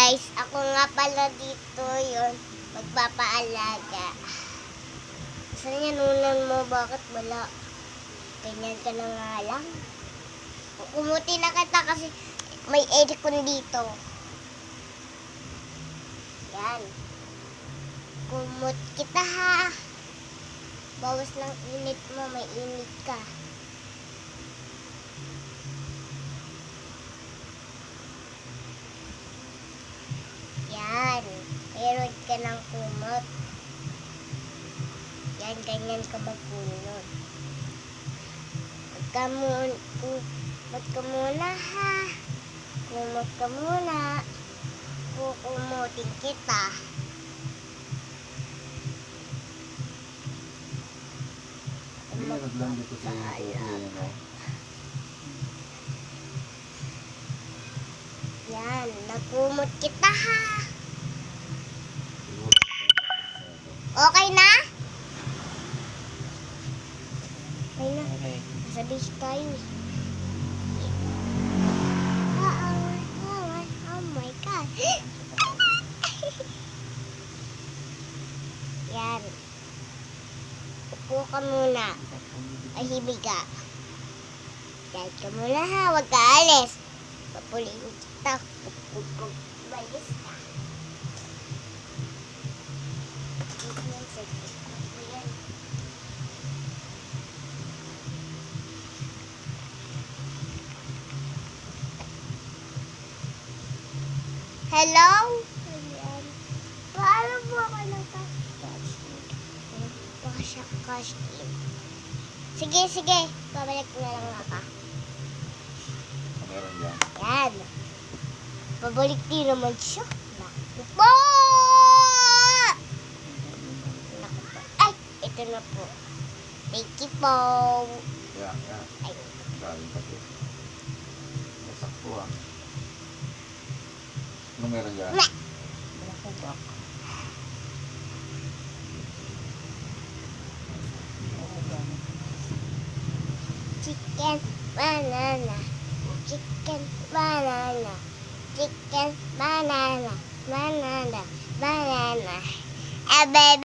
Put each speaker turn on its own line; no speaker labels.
guys, ako nga pala dito yon magpapaalaga. Saan yan unan mo? Bakit wala? Ganyan ka na nga lang. Kumuti na kita kasi may aircon dito. Yan. Kumut kita ha. Bawas ng init mo, may init ka. Yan. Meron ka ng kumot. Yan, ganyan ka magkulot. Kumot ka muna ha. Kumot ka muna. Kukumutin kita.
Meron lang dito sa iyo.
Yan, nagkumot kita ha. Okay na? Okay na. Nasa beach tayo. Oh my God. Yan. Upo ka muna. Ahimig ka. Yan ka muna ha. Huwag ka alis. Papuliin kita. Balis ka. Hello? Ayan. Paano mo ako ng cash in? Baka siya cash in. Sige. Pabalik na lang ako.
Meron yan.
Yan. Pabalik din naman siya. Naku po! Naku po. Ay! Ito na po. Thank you po.
Yan.
Ay.
Galing pati. Masakto ah. Ano meron yan?
Na.
Naku ba?
Chicken, banana. Chicken, banana. Chicken, banana. Banana. Banana. A baby.